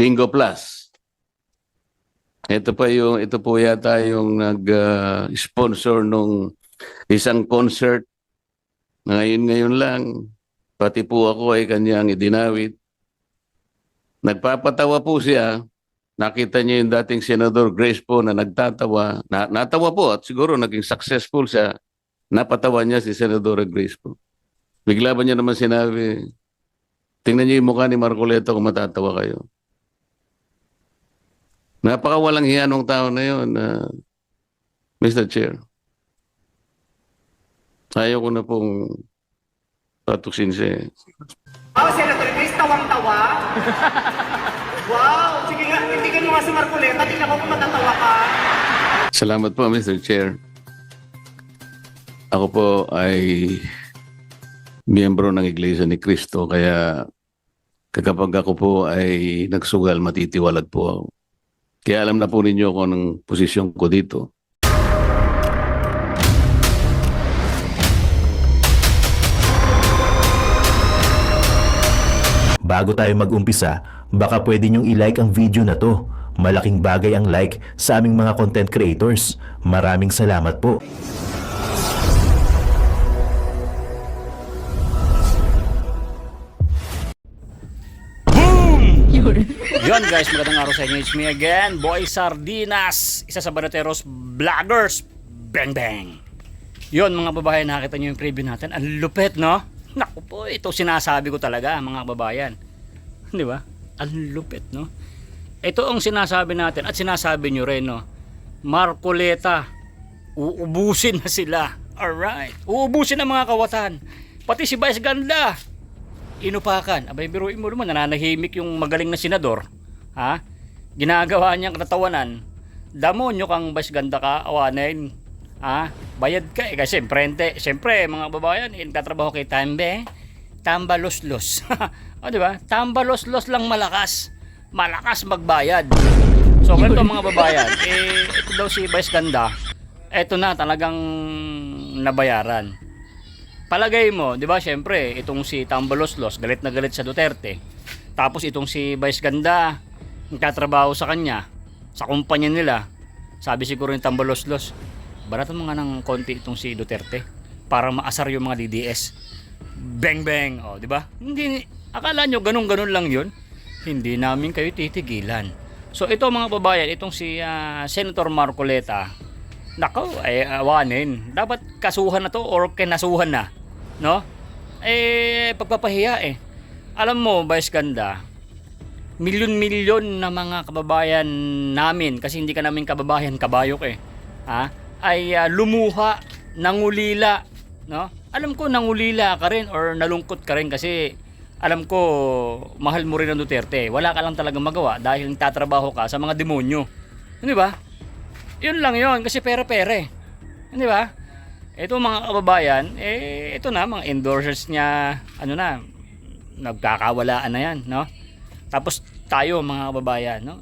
Bingo Plus. Ito po yata yung nag-sponsor nung isang concert na ngayon lang. Pati po ako ay kanyang idinawit. Nagpapatawa po siya. Nakita niyo yung dating Senador Grace po na nagtatawa. Natawa po at siguro naging successful siya. Napatawa niya si Senador Grace po. Bigla ba niya naman sinabi, tingnan niyo yung mukha ni Marcoleta kung matatawa kayo. Napakawalang hiya nung tao na yun, Mr. Chair. Ayaw ko na pong patuksin siya. Oh, Senator Grace, tawang-tawa. Wow! Sige nga, itigan mo nga si Marcoleta. Tingnan ko kung matatawa ka. Salamat po, Mr. Chair. Ako po ay miyembro ng Iglesia ni Cristo, kaya kapag ako po ay nagsugal, matitiwalag po ako. Kaya alam na po ninyo kung anong posisyon ko dito. Bago tayo mag-umpisa, baka pwede niyong i-like ang video na to. Malaking bagay ang like sa aming mga content creators. Maraming salamat po. Yon guys, magandang araw sa inyo. It's me again, Boy Sardinas, isa sa Banateros Vloggers. Bang bang. Yon mga babayan, nakita nyo yung preview natin. Ang lupet, no? Naku po, ito sinasabi ko talaga mga babayan. Di ba? Ang lupet, no? Ito ang sinasabi natin at sinasabi nyo rin, no? Marcoleta, uubusin na sila. Alright, uubusin na mga kawatan. Pati si Vice Ganda, inupakan. Abay, biruin mo naman, nananahimik yung magaling na senador. Ha? Ginagawa niyang katatawanan. Damonyo kang Vice Ganda ka, awanin. Ha? Bayad ka eh. Kasi siyempre mga babayan, tatrabaho kay Tambe. Tambalos-los. O diba? Tambalos-los lang malakas. Malakas magbayad. So, ganito mga babayan, ito daw si Vice Ganda. Ito na talagang nabayaran. Palagay mo, 'di ba? Syempre, itong si Tambaloslos, galit na galit sa Duterte. Tapos itong si Vice Ganda, nagtatrabaho sa kanya, sa kumpanya nila. Sabi siguro ni Tambaloslos, baratan mo nga ng konti itong si Duterte para maasar yung mga DDS. Bang bang, oh, 'di ba? Hindi akala nyo ganun-ganun lang 'yun. Hindi namin kayo titigilan. So ito mga babayan, itong si Senator Marcoleta, nako, ay awanin. Dapat kasuhan na to or kinasuhan na. No? Pagpapahiya eh. Alam mo, Vice Ganda, milyon-milyon na mga kababayan namin, kasi hindi ka namin kababayan, kabayok eh. Ha? Ay lumuha, nangulila, no? Alam ko nangulila ka rin or nalungkot ka rin kasi alam ko mahal mo rin ang Duterte. Wala ka lang talagang magawa dahil nagtatrabaho ka sa mga demonyo. Hindi ba? Yun lang yun kasi pera-pera. Hindi ba? Ito mga kababayan, ito na mga endorsers niya, ano na, nagkakawalaan na yan, no? Tapos tayo mga kababayan, no?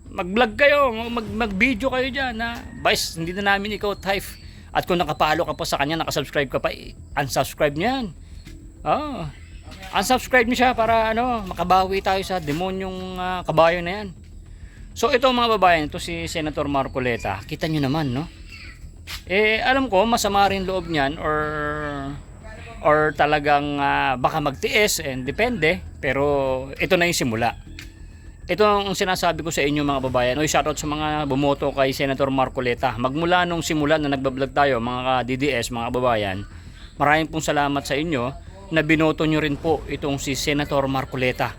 Mag-vlog kayo, mag-video kayo diyan, na Vice, hindi na namin ikaw type. At kung nakapalo ka pa sa kanya, nakasubscribe ka pa, unsubscribe niyan. Oh. Unsubscribe niyo siya para makabawi tayo sa demonyong kabayo na yan. So ito mga babayan, ito si Senator Marcoleta. Kita niyo naman, no? Alam ko masama rin loob niyan or talagang baka magtiis and depende, pero ito na yung simula. Ito ang sinasabi ko sa inyo mga babayan. Shoutout sa mga bumoto kay Senator Marcoleta. Magmula nung simula na nagbablog tayo mga DDS, mga babayan, maraming pong salamat sa inyo na binoto nyo rin po itong si Senator Marcoleta.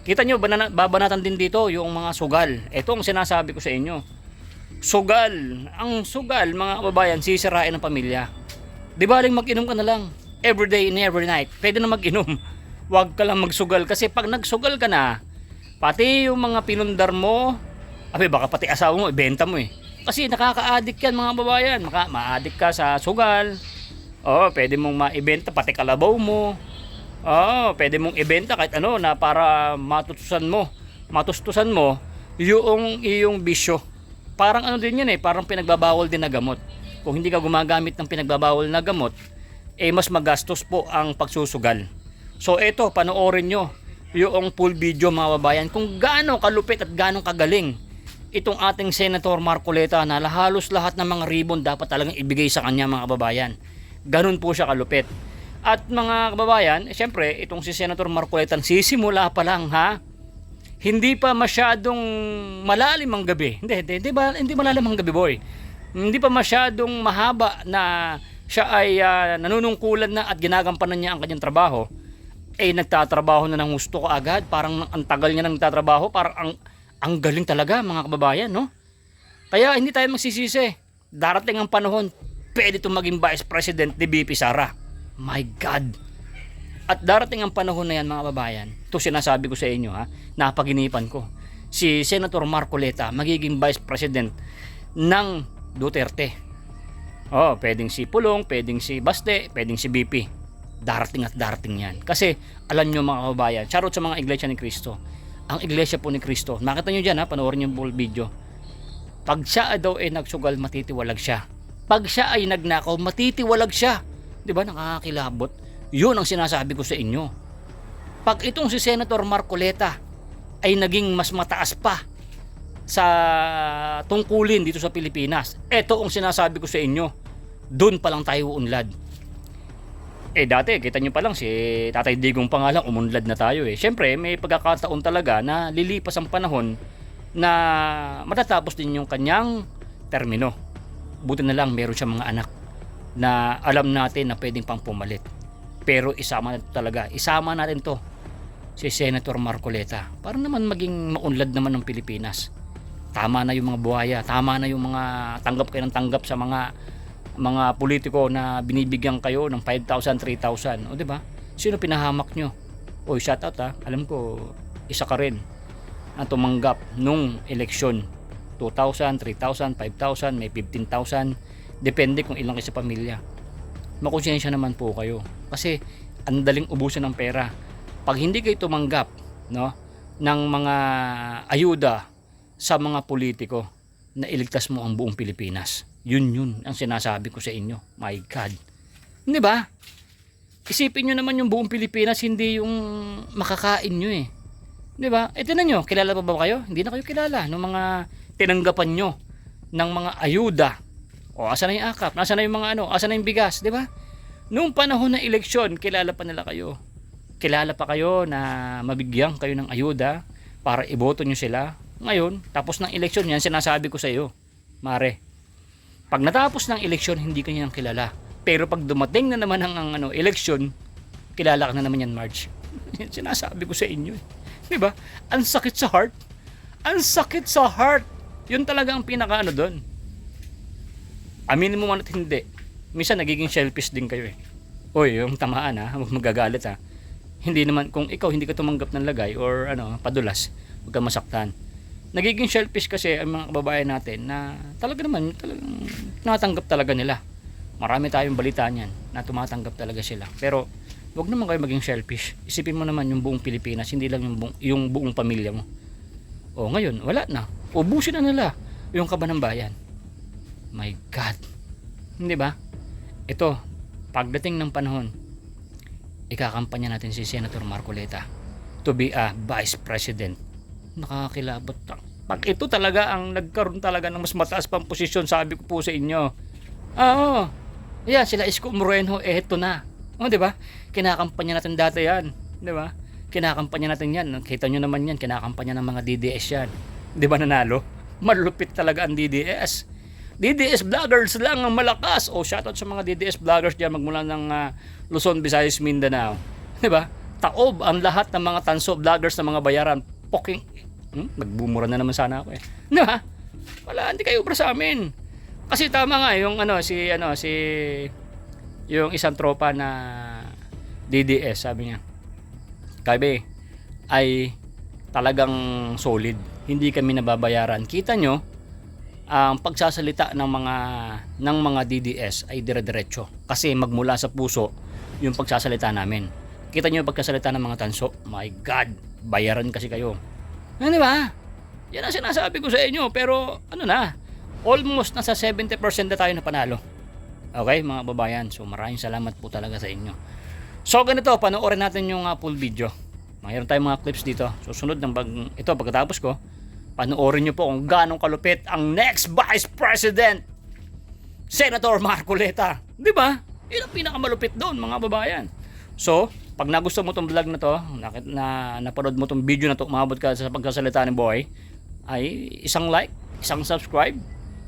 Kita nyo, babanatan din dito yung mga sugal. Ito ang sinasabi ko sa inyo. Sugal. Ang sugal, mga kababayan, sisirain ng pamilya. Di baling mag-inom ka na lang. Every day and every night. Pwede na mag-inom. Huwag ka lang magsugal. Kasi pag nagsugal ka na, pati yung mga pinundar mo, baka pati asawa mo, ibenta mo eh. Kasi nakaka-addict yan mga babayan. Ma-addict ka sa sugal. Pwede mong ma-ibenta pati kalabaw mo. Pwede mong ibenta kahit ano na para matustusan mo yung iyong bisyo. Parang din yan parang pinagbabawal din na gamot. Kung hindi ka gumagamit ng pinagbabawal na gamot, mas magastos po ang pagsusugal. So ito, panoorin nyo. yung full video mga babayan kung gaano kalupit at gaano kagaling itong ating Senator Marcoleta na halos lahat ng mga ribbon dapat talagang ibigay sa kanya mga kababayan. Ganun po siya kalupit. At mga kababayan, syempre itong si Senator Marcoleta sisimula pa lang ha. Hindi pa masyadong malalim ang gabi. Hindi malalim ang gabi, boy. Hindi pa masyadong mahaba na siya ay nanunungkulan na at ginagampanan niya ang kanyang trabaho. Nagtatrabaho na ng gusto ko agad. Parang ang tagal niya nang nagtatrabaho. Parang ang galing talaga mga kababayan, no? Kaya hindi tayo magsisisi. Darating ang panahon, pwede itong maging Vice President ni VP Sara. My God! At darating ang panahon na yan mga kababayan. Ito sinasabi ko sa inyo ha, napaginipan ko. Si Senator Marcoleta magiging Vice President ng Duterte. Pwedeng si Pulong, pwedeng si Baste, pwedeng si BP. Darating at darating yan. Kasi alam nyo mga kababayan, charot sa mga iglesia ni Cristo. Ang iglesia po ni Cristo, makita nyo dyan ha, panoorin yung full video. Pag siya daw ay nagsugal, matitiwalag siya. Pag siya ay nagnakaw, matitiwalag siya. Diba nakakakilabot? Yun ang sinasabi ko sa inyo. Pag itong si Senator Marcoleta ay naging mas mataas pa sa tungkulin dito sa Pilipinas, ito ang sinasabi ko sa inyo. Doon pa lang tayo uunlad. Dati, kita nyo pa lang si Tatay Digong pa nga lang, umunlad na tayo Siyempre, may pagkakataon talaga na lilipas ang panahon na matatapos din yung kanyang termino. Buti na lang meron siya mga anak na alam natin na pwedeng pang pumalit. Pero isama natin to si Senator Marcoleta para naman maging maunlad naman ng Pilipinas. Tama na yung mga buhaya, tama na yung mga tanggap kayo ng tanggap sa mga politiko na binibigyan kayo ng 5,000, 3,000. O diba? Sino pinahamak nyo? Shout out ha. Alam ko, isa ka rin na tumanggap nung eleksyon. 2,000, 3,000, 5,000, may 15,000. Depende kung ilang kayo sa pamilya. Makonsensya naman po kayo. Kasi ang daling ubusan ng pera. Pag hindi kayo tumanggap ng mga ayuda sa mga politiko, na iligtas mo ang buong Pilipinas. Yun ang sinasabi ko sa inyo. My God. Hindi ba? Isipin nyo naman yung buong Pilipinas, hindi yung makakain nyo Di ba? Tinan nyo, kilala pa ba kayo? Hindi na kayo kilala ng mga tinanggapan nyo ng mga ayuda. Asa na yung akap? Asa na yung mga asa na yung bigas? Di ba? Noong panahon ng eleksyon, kilala pa nila kayo. Kilala pa kayo na mabigyan kayo ng ayuda para iboto nyo sila. Ngayon, tapos ng eleksyon, yan sinasabi ko sa iyo, Mare. Pag natapos ng eleksyon, hindi ka niyang kilala. Pero pag dumating na naman ang eleksyon, kilala ka na naman yan, Marge. Yan sinasabi ko sa inyo. Di ba? Ang sakit sa heart. Ang sakit sa heart. Yun talaga ang pinaka doon. Aminin mo man at hindi. Minsan nagiging selfish din kayo yung tamaan huwag magagalit Hindi naman, kung ikaw hindi ka tumanggap ng lagay or padulas, huwag ka masaktan. Nagiging selfish kasi ang mga kababayan natin na talagang tumatanggap talaga nila. Marami tayong balita niyan na tumatanggap talaga sila. Pero wag naman kayo maging selfish. Isipin mo naman yung buong Pilipinas, hindi lang yung buong pamilya mo. Ngayon, wala na. Ubusin na nila yung kaban ng bayan. My God. Hindi ba? Ito, pagdating ng panahon, ikakampanya natin si Senator Marcoleta to be a Vice President. Nakakilabot. Pag ito talaga ang nagkaroon talaga ng mas mataas pang posisyon, sabi ko po sa inyo. Sila Isko Moreno, eto na. Di ba? Kinakampanya natin dati yan. Di ba? Kinakampanya natin yan. Kita nyo naman yan, kinakampanya ng mga DDS yan. Di ba nanalo? Malupit talaga ang DDS. DDS vloggers lang ang malakas. Shoutout sa mga DDS vloggers dyan magmula ng Luzon, Visayas, Mindanao. Di ba? Taob ang lahat ng mga tanso vloggers ng mga bayaran. Nagbumura na naman sana ako Di ba? Wala, hindi kayo ubra sa amin. Kasi tama nga yung yung isang tropa na DDS, sabi niya, Kabe, ay talagang solid. Hindi kami nababayaran. Kita nyo, ang pagsasalita ng mga DDS ay dire-diretso. Kasi magmula sa puso yung pagsasalita namin. Kita nyo yung pagsasalita ng mga tanso. My God, bayaran kasi kayo. Di ba? Yan ang sinasabi ko sa inyo. Pero almost nasa 70% na tayo na panalo. Okay mga babayan, so maraming salamat po talaga sa inyo. So ganito, panoorin natin yung full video. Mayroon tayong mga clips dito. Susunod ng ito pagkatapos ko, panoorin nyo po kung ganong kalupit ang next Vice President, Senator Marcoleta. Di ba? Yun ang pinakamalupit doon, mga babayan. So, pag nagustuhan mo tong vlog na to, napanood mo tong video na to, umabot ka sa pagkasalita ni Boy, ay isang like, isang subscribe,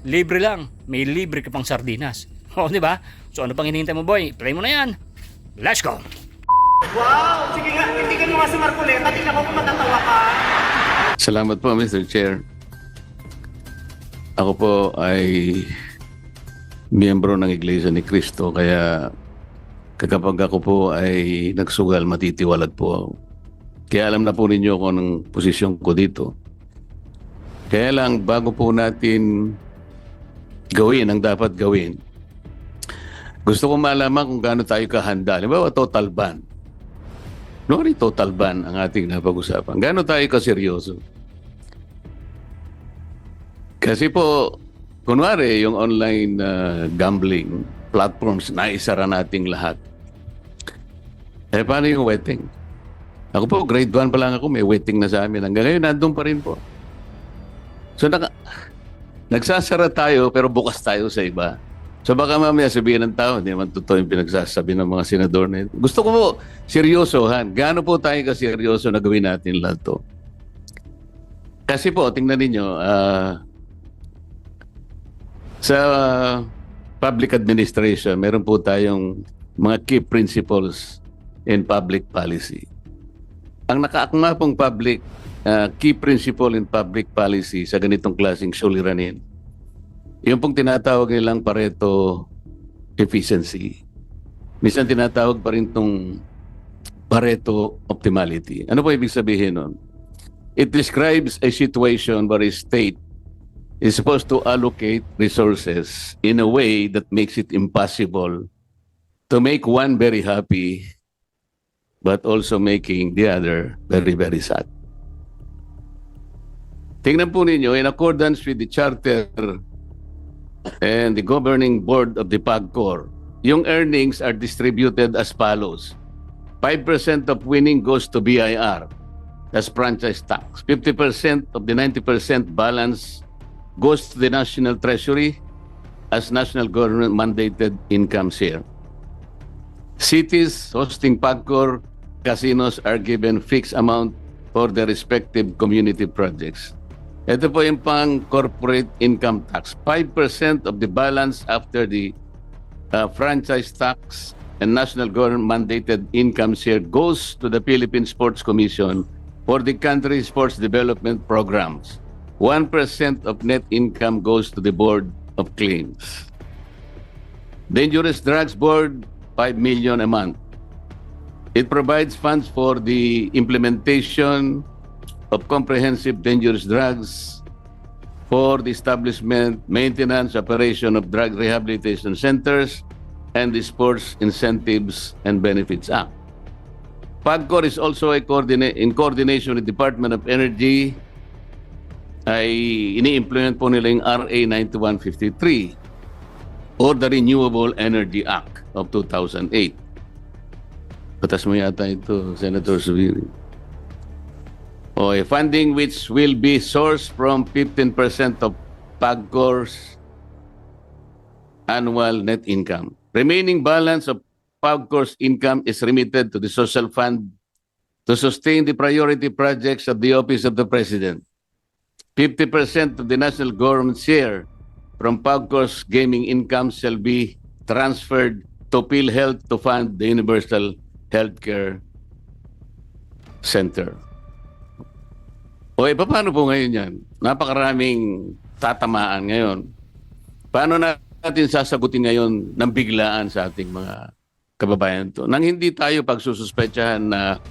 libre lang. May libre ka pang sardinas. O, di ba? So, ano pang hinihintay mo, Boy? Play mo na yan. Let's go! Wow! Sige nga, titigan mo nga si Marcoleta. Tingnan ko kung matatawa ka. Salamat po, Mr. Chair. Ako po ay miyembro ng Iglesia ni Cristo, kaya kapag ako po ay nagsugal, matitiwalag po ako. Kaya alam na po ninyo kung anong posisyon ko dito. Kaya lang, bago po natin gawin ang dapat gawin, gusto ko malaman kung gaano tayo kahanda. Halimbawa, total ban. Noong total ban ang ating napag-usapan. Gaano tayo kaseryoso? Kasi po, kunwari, yung online gambling platforms, naisara nating lahat. Eh, paano yung wetting? Ako po, grade 1 pa lang ako, may wetting na sa amin. Hanggang ngayon, nandun pa rin po. So, nagsasara tayo, pero bukas tayo sa iba. So, baka mamaya sabihin ng tao, hindi naman totoo yung pinagsasabi ng mga senador na ito. Gusto ko po, seryosohan. Gaano po tayo kaseryoso na gawin natin lahat to? Kasi po, tingnan ninyo, sa public administration, meron po tayong mga key principles in public policy. Ang nakaakma pong key principle in public policy sa ganitong klaseng suliranin, yung pong tinatawag nilang Pareto efficiency. Minsan tinatawag pa rin itong Pareto optimality. Ano po ibig sabihin nun? It describes a situation where a state is supposed to allocate resources in a way that makes it impossible to make one very happy, but also making the other very, very sad. Tingnan po ninyo, in accordance with the charter and the governing board of the PAGCOR, yung earnings are distributed as follows. 5% of winning goes to BIR, that's franchise tax. 50% of the 90% balance goes to the National Treasury as national government mandated income share. Cities hosting PAGCOR casinos are given fixed amount for their respective community projects. Ito po yung pang corporate income tax. 5% of the balance after the franchise tax and national government mandated income share goes to the Philippine Sports Commission for the country's sports development programs. 1% of net income goes to the Board of Claims. Dangerous Drugs Board, 5 million a month. It provides funds for the implementation of comprehensive dangerous drugs, for the establishment, maintenance, operation of drug rehabilitation centers, and the Sports Incentives and Benefits Act. PAGCOR is also in coordination with the Department of Energy, ay ini-implement po nila yung RA 9153 or the Renewable Energy Act of 2008. Batas mo yata ito, Senator Zubiri. O funding which will be sourced from 15% of PAGCOR's annual net income. Remaining balance of PAGCOR's income is remitted to the social fund to sustain the priority projects of the Office of the President. 50% of the national government share from PAGCOR's gaming income shall be transferred to PhilHealth to fund the Universal Healthcare Center. O paano po ngayon yan? Napakaraming tatamaan ngayon. Paano natin sasagutin ngayon ng biglaan sa ating mga kababayan to? Nang hindi tayo pagsususpetsahan na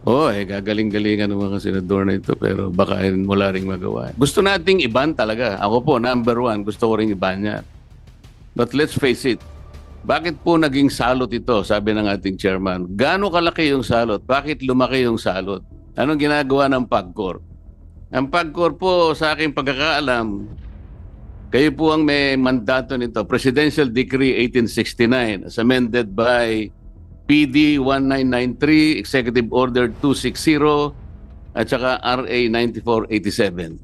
gagaling-galingan ng mga senador na ito pero baka wala ring magawa. Gusto nating iban talaga. Ako po, number 1, gusto ko ring iban yan. But let's face it, bakit po naging salot ito, sabi ng ating chairman? Gaano kalaki yung salot? Bakit lumaki yung salot? Anong ginagawa ng PAGCOR? Ang PAGCOR po, sa aking pagkakaalam, kayo po ang may mandato nito, Presidential Decree 1869 as amended by PD 1993, Executive Order 260, at saka RA 9487.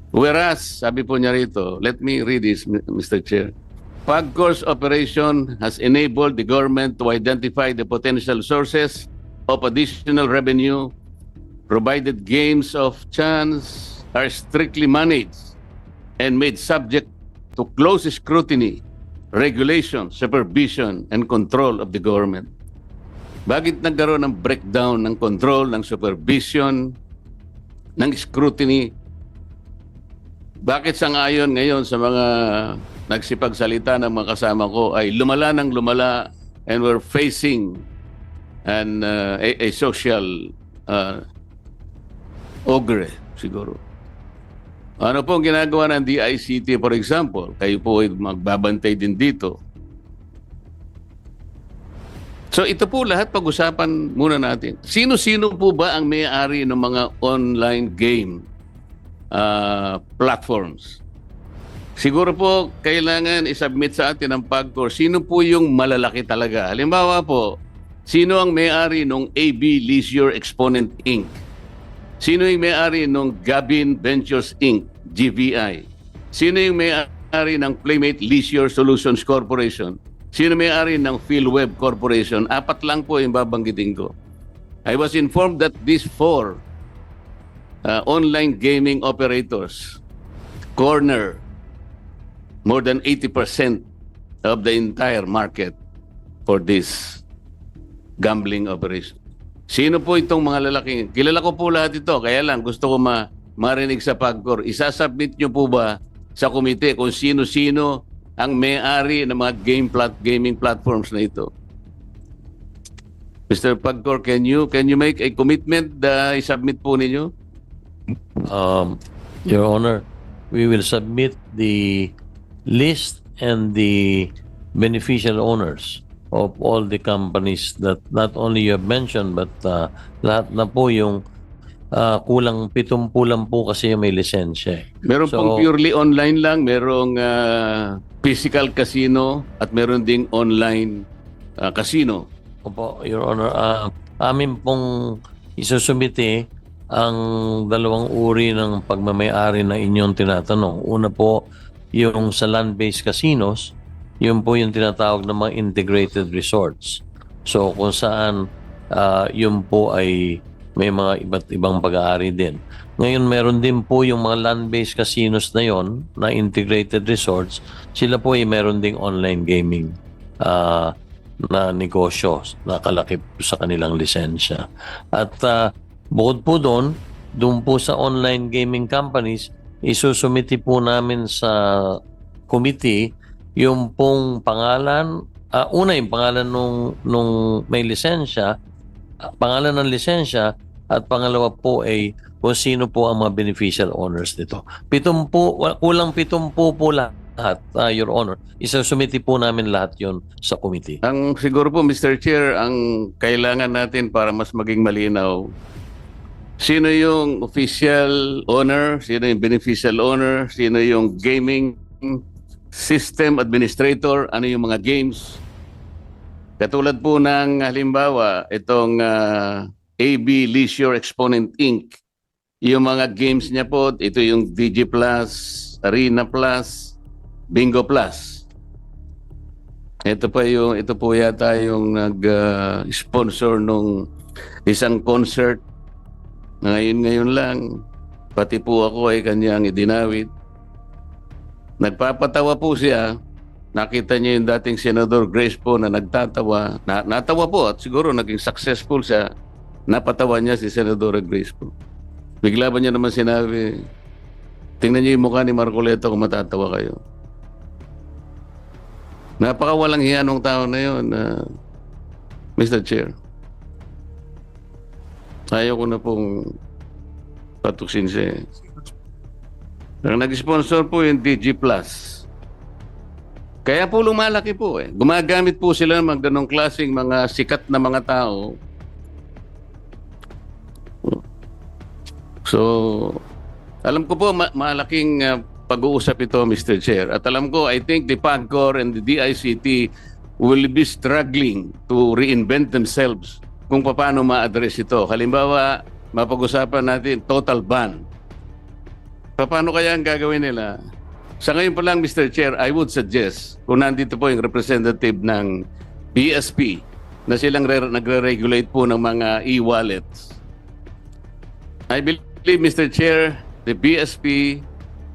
Whereas, sabi po niya rito, let me read this, Mr. Chair. PAGCOR's operation has enabled the government to identify the potential sources of additional revenue, provided games of chance are strictly managed and made subject to close scrutiny, regulation, supervision, and control of the government. Bakit nagkaroon ng breakdown ng control, ng supervision, ng scrutiny? Bakit sangayon ngayon sa mga nagsipagsalita ng mga kasama ko ay lumala ng lumala and we're facing a social ogre siguro. Ano po ang ginagawa ng DICT, for example? Kayo po ay magbabantay din dito. So ito po lahat pag-usapan muna natin. Sino-sino po ba ang may-ari ng mga online game platforms? Siguro po kailangan isubmit sa atin ang PAGCOR. Sino po yung malalaki talaga? Halimbawa po, sino ang may-ari ng AB Leisure Exponent Inc.? Sino yung may-ari ng Gabin Ventures Inc., GVI? Sino yung may-ari ng Playmate Leisure Solutions Corporation? Sino may-ari ng PhilWeb Corporation? 4 lang po yung babanggitin ko. I was informed that these 4 online gaming operators corner more than 80% of the entire market for this gambling operation. Sino po itong mga lalaking? Kilala ko po lahat ito, kaya lang gusto ko marinig sa PAGCOR. Isasubmit nyo po ba sa komite kung sino-sino ang may-ari ng mga gaming platforms na ito? Mr. PAGCOR, can you make a commitment na isubmit po ninyo? Your Honor, we will submit the list and the beneficial owners of all the companies that not only you have mentioned but lahat na po yung kulang 70 lang po kasi may lisensya. Meron pong purely online lang, merong physical casino at meron ding online casino. Opo, Your Honor, amin pong isusumite ang 2 uri ng pagmamay-ari na inyong tinatanong. Una po, yung sa land-based casinos, yun po yung tinatawag na mga integrated resorts. So kung saan yun po ay may mga iba't ibang pag-aari din. Ngayon meron din po yung mga land-based casinos na yon na integrated resorts. Sila po ay meron ding online gaming na negosyo na kalakip sa kanilang lisensya. At bukod po doon po sa online gaming companies, isusumiti po namin sa committee yung pong pangalan, una yung pangalan nung may lisensya, pangalan ng lisensya, at pangalawa po ay kung sino po ang mga beneficial owners nito. Kulang 70 po lahat, Your Honor. Isusumiti po namin lahat yon sa committee. Ang siguro po, Mr. Chair, ang kailangan natin para mas maging malinaw, sino yung official owner, sino yung beneficial owner, sino yung gaming system administrator, ano yung mga games. Katulad po ng halimbawa, itong AB Leisure Exponent Inc. Yung mga games niya po, ito yung DG Plus, Arena Plus, Bingo Plus. Ito po yata yung nag-sponsor nung isang concert. Ngayon lang, pati po ako ay kanyang idinawit. Nagpapatawa po siya. Nakita niya yung dating Senador Grace po na nagtatawa. Natawa po at siguro naging successful siya. Napatawa niya si Senador Grace po. Bigla ba niya naman sinabi, tingnan niyo yung mukha ni Marcoleta kung matatawa kayo. Napakawalang hiya nung tao na yun, Mr. Chair. Ayaw ko na pong patuksin siya. Ang nag-sponsor po yung DG Plus. Kaya po lumalaki po eh. Gumagamit po sila ng ganong klaseng mga sikat na mga tao. So, alam ko po malaking pag-uusap ito, Mr. Chair. At alam ko, I think the PAGCOR and the DICT will be struggling to reinvent themselves kung paano ma-address ito. Halimbawa, mapag-usapan natin total ban. Paano kaya ang gagawin nila? Sa ngayon pa lang, Mr. Chair, I would suggest, kung nandito po yung representative ng BSP, na silang nagre-regulate po ng mga e-wallets. I believe, Mr. Chair, the BSP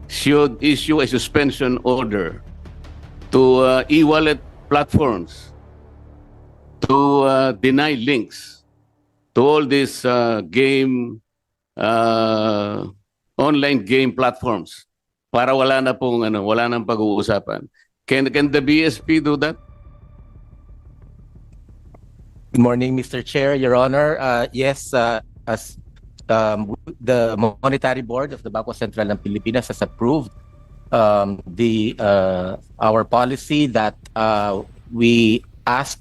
should issue a suspension order to e-wallet platforms to deny links to all these online game platforms para wala na pong wala nang pag-uusapan. Can the BSP do that? Good morning, Mr. Chair, Your Honor. Yes, as the Monetary Board of the Bangko Sentral ng Pilipinas has approved our policy that we direct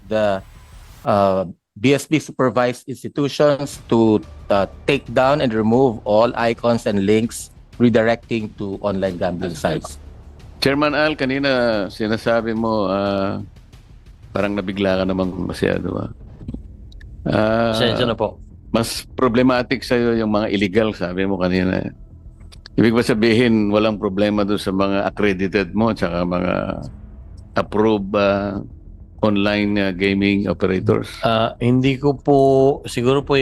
the BSP supervised institutions to take down and remove all icons and links redirecting to online gambling sites. Chairman Al, kanina sinasabi mo parang nabigla ka namang masyado. Pasensya na po. Mas problematic sa'yo yung mga illegal, sabi mo kanina. Ibig ba sabihin, walang problema doon sa mga accredited mo tsaka mga approved online gaming operators? Hindi ko po, siguro po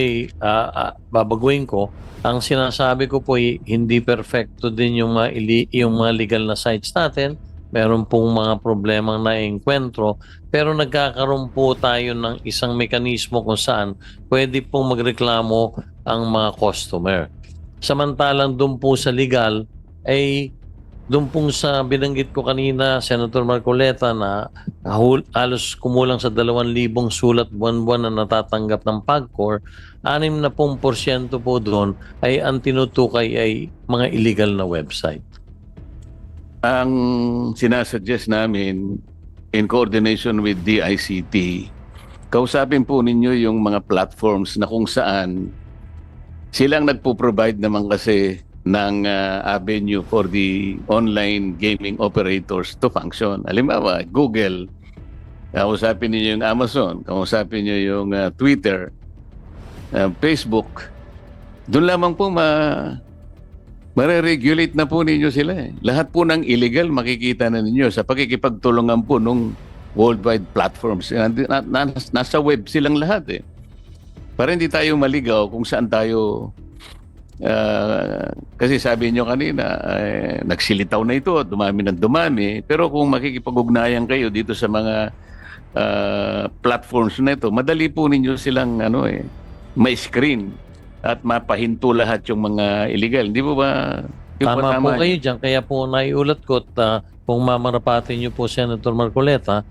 babaguhin ko. Ang sinasabi ko po hindi perfecto din yung mga legal na sites natin. Meron pong mga problemang na-enkwentro, pero nagkakaroon po tayo ng isang mekanismo kung saan pwede pong magreklamo ang mga customer. Samantalang doon po sa legal, doon pong sa binanggit ko kanina, Senator Marcoleta, na halos kumulang sa 2,000 sulat buwan-buwan na natatanggap ng PAGCOR, 60% po doon ay ang tinutukay ay mga illegal na website. Ang sinasuggest namin in coordination with DICT, kausapin po ninyo yung mga platforms na kung saan silang nagpo-provide naman kasi ng avenue for the online gaming operators to function. Halimbawa, Google, kausapin niyo yung Amazon, kausapin niyo yung Twitter, Facebook. Doon lamang po mare-regulate na po ninyo sila. Lahat po ng illegal makikita na ninyo sa pakikipagtulungan po ng worldwide platforms. Nasa web silang lahat Para hindi tayo maligaw kung saan tayo kasi sabi nyo kanina nagsilitaw na ito, dumami ng dumami, pero kung makikipag-ugnayan kayo dito sa mga platforms na ito, madali po ninyo silang may screen at mapahinto lahat yung mga illegal. Hindi po ba? Tama po kayo dyan. Kaya po naiulat ko at kung mamarapatin niyo po, Senator Marcoleta,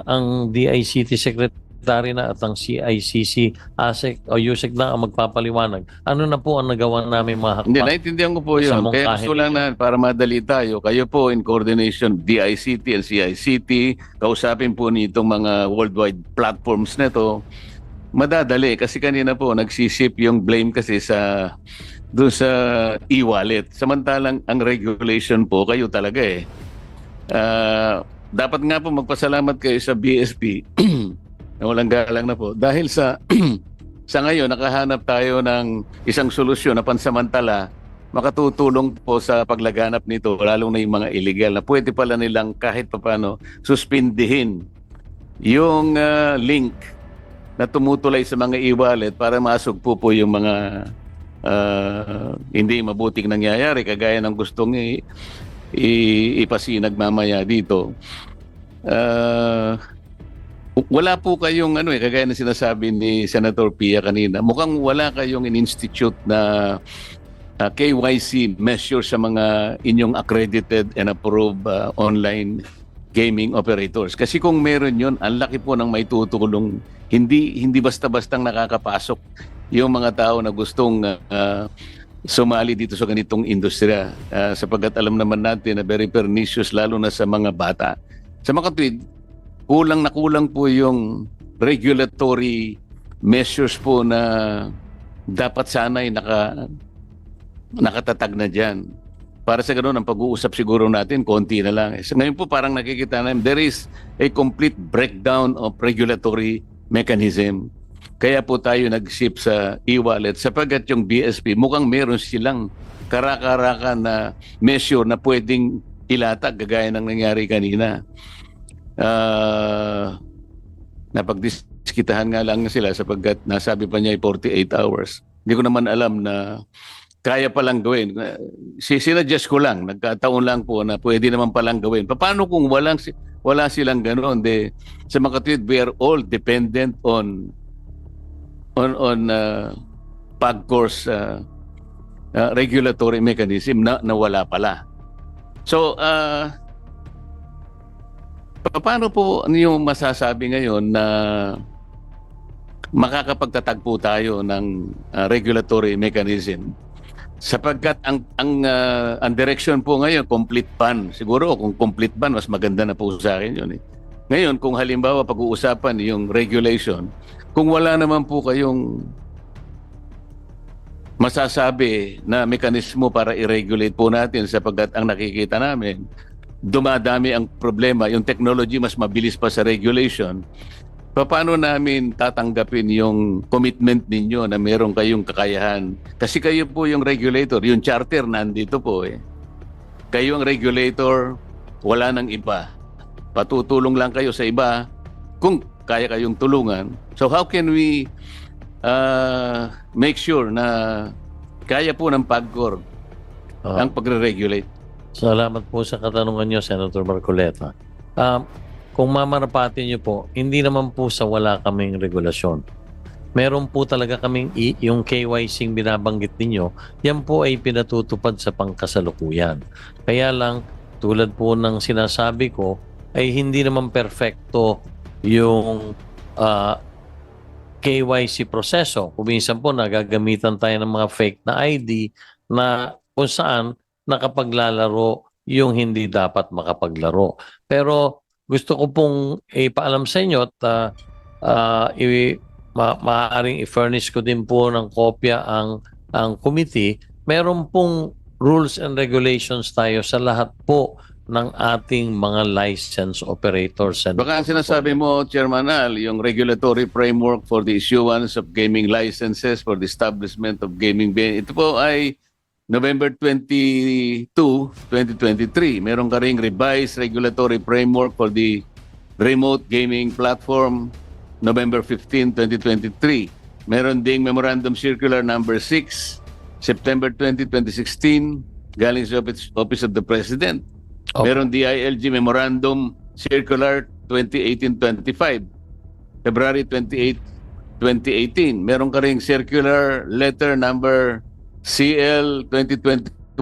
ang DICT Secretary na at ang CICC, ASEC o USEC na ang magpapaliwanag. Ano na po ang nagawa namin mga hakbang? Hindi, naintindihan ko po yun. Kaya gusto lang na para madali tayo. Kayo po in coordination, DICT and CICT, kausapin po nitong mga worldwide platforms na ito. Madadali kasi kanina po nagsisip yung blame kasi doon sa e-wallet. Samantalang ang regulation po kayo talaga dapat nga po magpasalamat kayo sa BSP na walang galang na po dahil sa ngayon nakahanap tayo ng isang solusyon na pansamantala makatutulong po sa paglaganap nito, lalong na yung mga illegal na pwede pala nilang kahit papaano suspindihin yung link na tumutulay sa mga e-wallet para masugpo po yung mga hindi mabuting nangyayari kagaya ng gustong ipasinag mamaya dito. Wala po kayong kagaya ng sinasabi ni Senator Pia kanina, mukhang wala kayong in-institute na KYC measure sa mga inyong accredited and approved online gaming operators. Kasi kung meron yun, ang laki po ng may tutulong. Hindi basta-bastang nakakapasok yung mga tao na gustong sumali dito sa ganitong industriya. Sapagkat alam naman natin na very pernicious lalo na sa mga bata. Sa mga kapatid, kulang na kulang po yung regulatory measures po na dapat sana'y nakatatag na dyan para sa ganun, ang pag-uusap siguro natin, konti na lang. So, ngayon po parang nakikita namin, there is a complete breakdown of regulatory mechanism. Kaya po tayo nag-ship sa e-wallet sapagkat yung BSP mukhang meron silang karakarakan na measure na pwedeng ilatag gagaya ng nangyari kanina. Napagdiskitahan nga lang sila sapagkat nasabi pa niya ay 48 hours. Hindi ko naman alam na kaya palang gawin. Sinadjust ko lang, nagkataon lang po na pwede naman palang gawin. Paano kung wala silang ganoon? Sa makatwid, we are all dependent on PAGCOR's regulatory mechanism na wala pala. So, paano po yung masasabi ngayon na makakapagtatagpo tayo ng regulatory mechanism? Sapagkat ang direction po ngayon, complete ban. Siguro kung complete ban, mas maganda na po sa akin yun. Ngayon, kung halimbawa pag-uusapan yung regulation, kung wala naman po kayong masasabi na mekanismo para i-regulate po natin sapagkat ang nakikita namin, dumadami ang problema, yung technology mas mabilis pa sa regulation, paano namin tatanggapin yung commitment ninyo na meron kayong kakayahan? Kasi kayo po yung regulator, yung charter nandito po eh. Kayo ang regulator, wala nang iba. Patutulong lang kayo sa iba kung kaya kayong tulungan. So how can we make sure na kaya po ng PAGCOR ang pagre-regulate? Salamat po sa katanungan niyo, Senator Marcoleta. Kung mamarapatin niyo po, hindi naman po sa wala kaming regulasyon. Meron po talaga kaming yung KYC binabanggit ninyo, yan po ay pinatutupad sa pangkasalukuyan. Kaya lang, tulad po ng sinasabi ko, ay hindi naman perfecto yung KYC proseso. Kung minsan po nagagamitan tayo ng mga fake na ID na kung saan nakapaglalaro yung hindi dapat makapaglaro. Pero gusto ko pong ipaalam sa inyo at maaaring i-furnish ko din po ng kopya ang committee. Meron pong rules and regulations tayo sa lahat po ng ating mga license operators. And Baka ang sinasabi mo, Chairman Al, yung regulatory framework for the issuance of gaming licenses for the establishment of gaming venue. Ito po ay November 22, 2023. Meron ka ring revised regulatory framework for the remote gaming platform November 15, 2023. Meron ding Memorandum Circular number 6, September 20, 2016, galing sa Office of the President. Okay. Meron DILG Memorandum Circular 2018-25, February 28, 2018. Meron ka ring Circular Letter number CL 2021-012,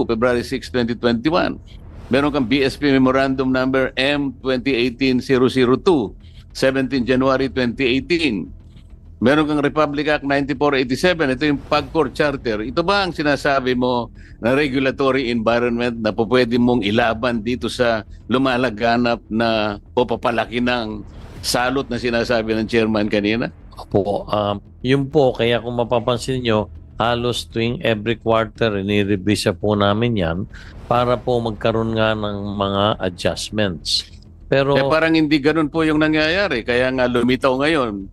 February 6, 2021. Meron kang BSP Memorandum number M 2018-002, 17 January 2018. Meron kang Republic Act 9487, ito yung PAGCOR Charter. Ito ba ang sinasabi mo na regulatory environment na po pwede mong ilaban dito sa lumalaganap na o papalaki ng salot na sinasabi ng chairman kanina? Opo, yun po, kaya kung mapapansin nyo, halos tuwing every quarter, nire-revisa po namin yan para po magkaroon nga ng mga adjustments. Pero Parang hindi ganun po yung nangyayari. Kaya nga lumitaw ngayon,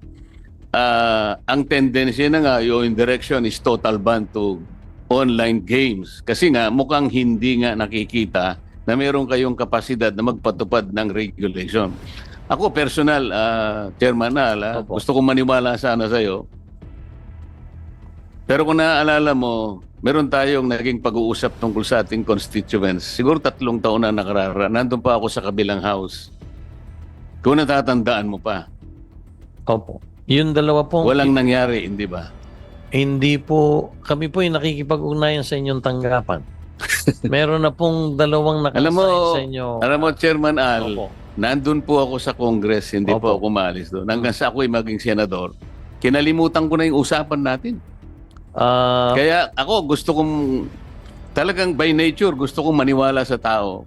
ang tendency na nga yung direction is total ban to online games. Kasi nga mukhang hindi nga nakikita na meron kayong kapasidad na magpatupad ng regulation. Ako personal, Chairman Al, gusto kong maniwala sana sa'yo. Pero kung naaalala mo, meron tayong naging pag-uusap tungkol sa ating constituents. Siguro 3 taon na nakararaan. Nandun pa ako sa kabilang house. Kung natatandaan mo pa. opo, yung dalawa pong Walang nangyari, hindi ba? hindi po, kami po yung nakikipag-ugnayan sa inyong tanggapan. Meron na pong dalawang Alam mo, nakasign sa inyo. Chairman Al, Opo. nandun po ako sa Congress, hindi po Opo. ako umalis doon. Hanggang sa ako'y maging senador, kinalimutan ko na yung usapan natin. Kaya ako gusto kong, talagang by nature, gusto kong maniwala sa tao.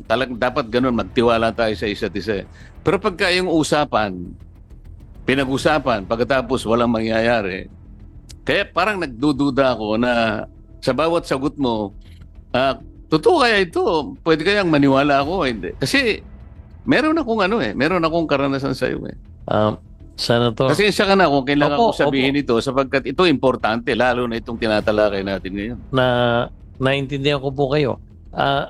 Talagang dapat ganun, magtiwala tayo sa isa't isa. Pero pagka yung usapan, pinag-usapan, pagkatapos walang mangyayari, kaya parang nagdududa ako na sa bawat sagot mo, Totoo kaya ito? Pwede kayang maniwala ako? Hindi. Kasi meron akong karanasan sa iyo eh. Senator, Kasi siya ka na kung kailangan Opo, ko sabihin ito sapagkat ito importante lalo na itong tinatalakay natin ngayon. naintindihan ko po kayo.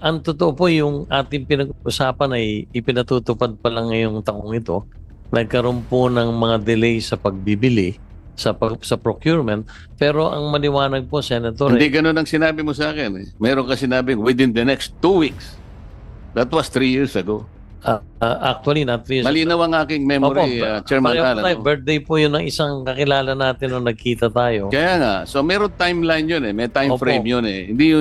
Ang totoo po yung ating pinag-usapan ay ipinatutupad pa lang ngayong taong ito. Nagkaroon po ng mga delay sa pagbibili, sa procurement. Pero ang maliwanag po, Senator, Hindi ganun ang sinabi mo sa akin eh. Meron ka sinabing within the next 2 weeks. That was 3 years ago. actually not recent. Malinaw ang aking memory, Chairman pareho Alan. tayo. Birthday po yun ng isang kakilala natin nung nagkita tayo. Kaya nga, so meron timeline yun eh, may time Opo. frame yun eh. Hindi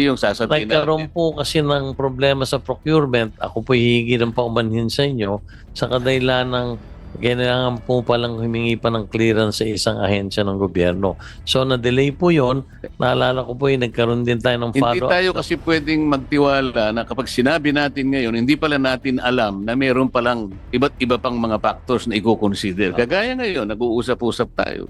yung sasabihin Nagkaroon po kasi ng problema sa procurement. Ako po hihingi ng paumanhin sa inyo sa kadahilan ng kailangan po palang humingi pa ng clearance sa isang ahensya ng gobyerno. So na-delay po yon. Naalala ko po nagkaroon din tayo ng Hindi follow-up. tayo kasi pwedeng magtiwala na kapag sinabi natin ngayon, hindi pala natin alam na meron palang iba't iba pang mga factors na i-consider. Kagaya ngayon, nag-uusap-usap tayo.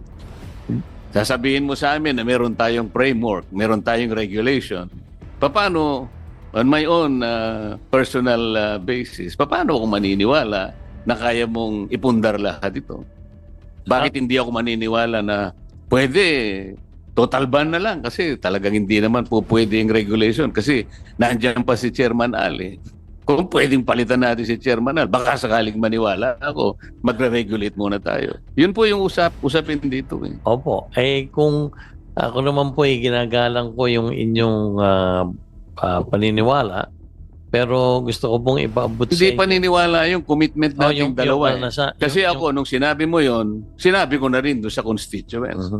Sasabihin mo sa amin na meron tayong framework, meron tayong regulation. Paano, on my own personal basis, paano ako maniniwala na kaya mong ipundar lahat ito? Bakit hindi ako maniniwala na pwede total ban na lang kasi talagang hindi naman po pwede yung regulation kasi nandiyan pa si Chairman Ali. Kung pwedeng palitan natin si Chairman Al, baka sakaling maniwala ako, magre-regulate muna tayo. Yun po yung usapin dito eh. Opo. Kung ako naman po ginagalang ko yung inyong paniniwala, pero gusto ko pong ipaabot sa Hindi inyo. paniniwala yung commitment nating dalawa. yung eh. Kasi ako, nung sinabi mo yon, sinabi ko na rin doon sa constituents.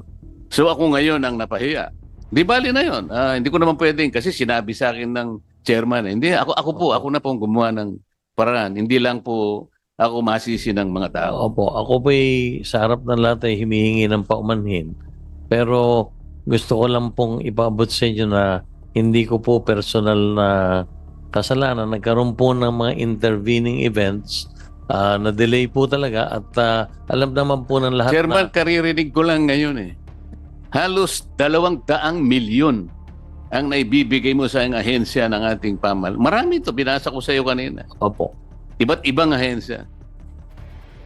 So ako ngayon ang napahiya. Di bali na yon. Hindi ko naman pwedeng kasi sinabi sa akin ng chairman. Hindi, ako na pong gumawa ng paraan. Hindi lang po ako masisi ng mga tao. Opo, ako po sa harap ng lahat ay humihingi ng paumanhin. Pero gusto ko lang pong ipaabot sa inyo na hindi ko po personal na kasalanan. Nagkaroon po ng mga intervening events, na-delay po talaga at alam naman po ng lahat Chairman, na karirinig ko lang ngayon eh. Halos 200 milyon ang naibibigay mo sa ahensya ng ating pamal. Marami ito, binasa ko sa iyo kanina. opo. Iba't ibang ahensya.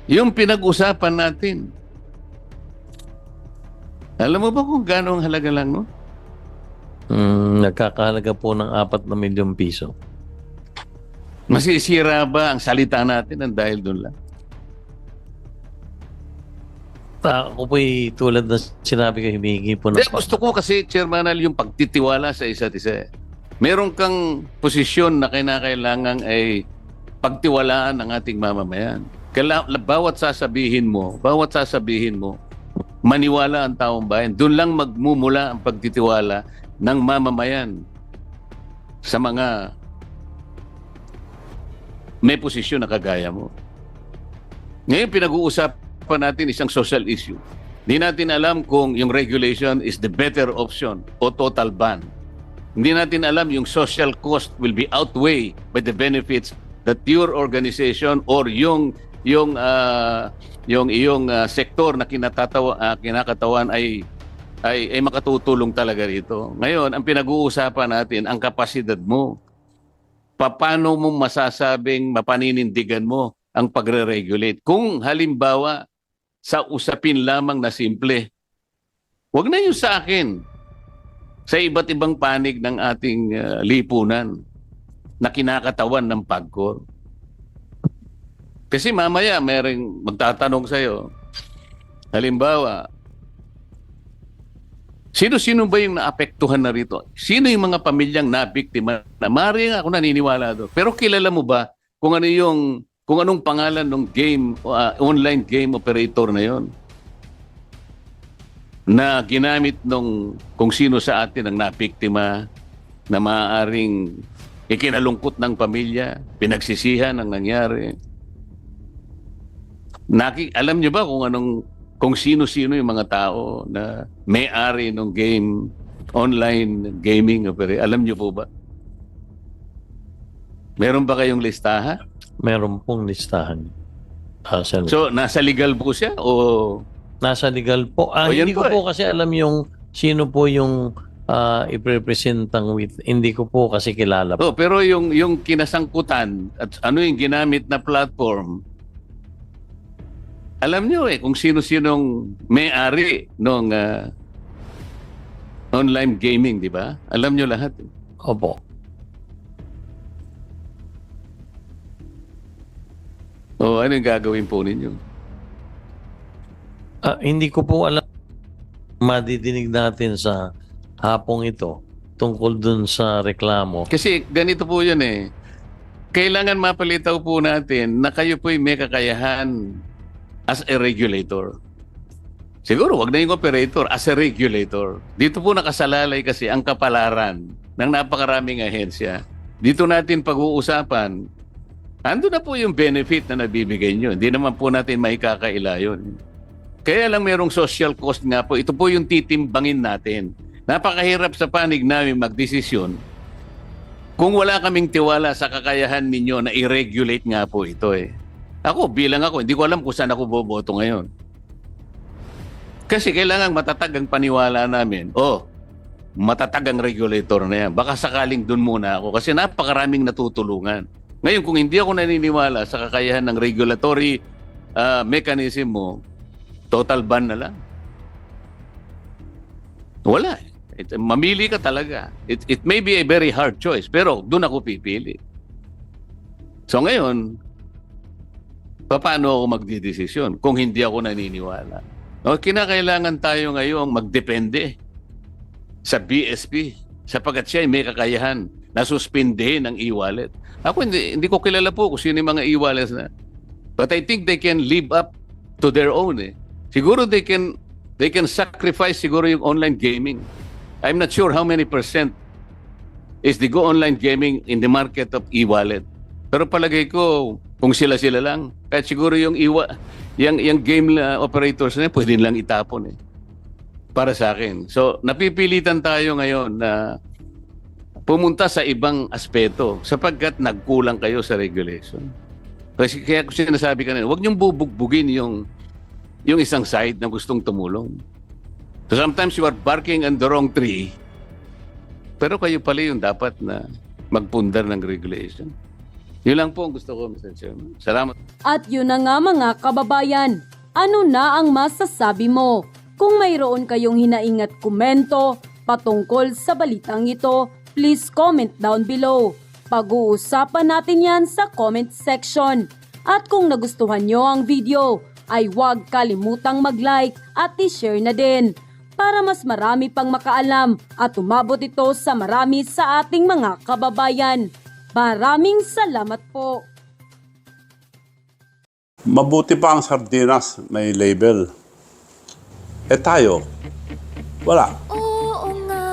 Yung pinag-usapan natin, alam mo ba kung gaano ang halaga lang, no? Nagkakahalaga po ng 4 na milyong piso. Masisira ba ang salita natin ng dahil doon lang? Ako po tulad na sinabi ko, humihingi po ng Hindi, gusto ko kasi, Chairman Al, yung pagtitiwala sa isa't isa. Meron kang posisyon na kinakailangan ay pagtiwalaan ng ating mamamayan. Bawat sasabihin mo, maniwala ang taong bayan. Doon lang magmumula ang pagtitiwala ng mamamayan sa mga may posisyon na kagaya mo. Ngayon, pinag-uusapan natin isang social issue. Hindi natin alam kung yung regulation is the better option o total ban. Hindi natin alam yung social cost will be outweighed by the benefits that your organization or yung iyong sektor na kinakatawan ay makatutulong talaga rito. Ngayon, ang pinag-uusapan natin, ang kapasidad mo. Paano mo masasabing mapaninindigan mo ang pagre-regulate? Kung halimbawa, sa usapin lamang na simple, wag na yung sa akin, sa iba't ibang panig ng ating lipunan na kinakatawan ng PAGCOR. Kasi mamaya merong magtatanong sa'yo, halimbawa, sino-sino ba yung naapektuhan na rito? Sino yung mga pamilyang nabiktima? Maaaring ako naniniwala doon. Pero kilala mo ba kung anong pangalan ng game, online game operator na yon? Na ginamit kung sino sa atin ang nabiktima na maaaring ikinalungkot ng pamilya, pinagsisihan ang nangyari. Alam niyo ba kung sino-sino yung mga tao na may-ari ng game, online gaming operator? Alam niyo po ba? Meron ba kayong listahan? Meron pong listahan. Senator. So, nasa legal po siya o Nasa legal po. O, yan Hindi ko po po kasi alam yung sino po yung iprepresentang with, hindi ko po kasi kilala po. Oh, pero yung kinasangkutan at ano yung ginamit na platform, alam nyo kung sino-sinong may-ari ng online gaming, di ba? Alam nyo lahat. Opo. O ano yung gagawin po ninyo? Hindi ko po alam madidinig natin sa hapong ito tungkol dun sa reklamo. Kasi ganito po yun eh. Kailangan mapalitaw po natin na kayo po'y may kakayahan as a regulator. Siguro, wag na yung operator, as a regulator. Dito po nakasalalay kasi ang kapalaran ng napakaraming ahensya. Dito natin pag-uusapan, ando na po yung benefit na nabibigay nyo. Hindi naman po natin maikakaila yun. Kaya lang merong social cost nga po. Ito po yung titimbangin natin. Napakahirap sa panig namin magdesisyon kung wala kaming tiwala sa kakayahan ninyo na i-regulate nga po ito eh. Ako, bilang ako, hindi ko alam kung saan ako boboto ngayon. Kasi kailangan matatag ang paniwala namin. Matatag ang regulator na yan. Baka sakaling dun muna ako kasi napakaraming natutulungan. Ngayon, kung hindi ako naniniwala sa kakayahan ng regulatory mechanism mo, total ban na lang. Wala. Mamili ka talaga. It may be a very hard choice, pero doon ako pipili. So ngayon, paano ako magdidesisyon kung hindi ako naniniwala? Kinakailangan tayo ngayong magdepende sa BSP sapagkat siya ay may kakayahan na suspindehin ang e-wallet. Ako hindi ko kilala po kung sino yung mga e-wallets na. But I think they can live up to their own eh. Siguro they can sacrifice siguro yung online gaming. I'm not sure how many percent is the go online gaming in the market of e-wallet. Pero palagay ko, kung sila-sila lang, kahit siguro yung game operators na pwede lang itapon eh. Para sa akin. So, napipilitan tayo ngayon na pumunta sa ibang aspeto sapagkat nagkulang kayo sa regulation. Kasi kaya ko sinasabi kanina, huwag niyong bubugbugin yung isang side na gustong tumulong. So sometimes you are barking on the wrong tree, pero kayo pala yung dapat na magpundar ng regulation. Yun lang po ang gusto ko, Mr. Chairman. Salamat. At yun na nga mga kababayan, ano na ang masasabi mo? Kung mayroon kayong hinaingat komento patungkol sa balitang ito, please comment down below. Pag-uusapan natin yan sa comment section. At kung nagustuhan nyo ang video, ay huwag kalimutang mag-like at i-share na din para mas marami pang makaalam at umabot ito sa marami sa ating mga kababayan. Maraming salamat po. Mabuti pa ang sardinas may label. Tayo, wala. Oo nga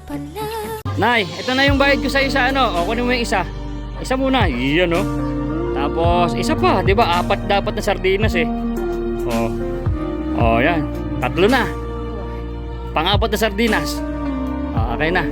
pala. Nay, ito na yung bayad ko sa isa, ano? O, kunin mo yung isa. Isa muna. Iyan, oh. Tapos, isa pa. Di ba? 4 dapat na sardinas, eh. Yan. 3 na. Pang-4 na sardinas. Okay na.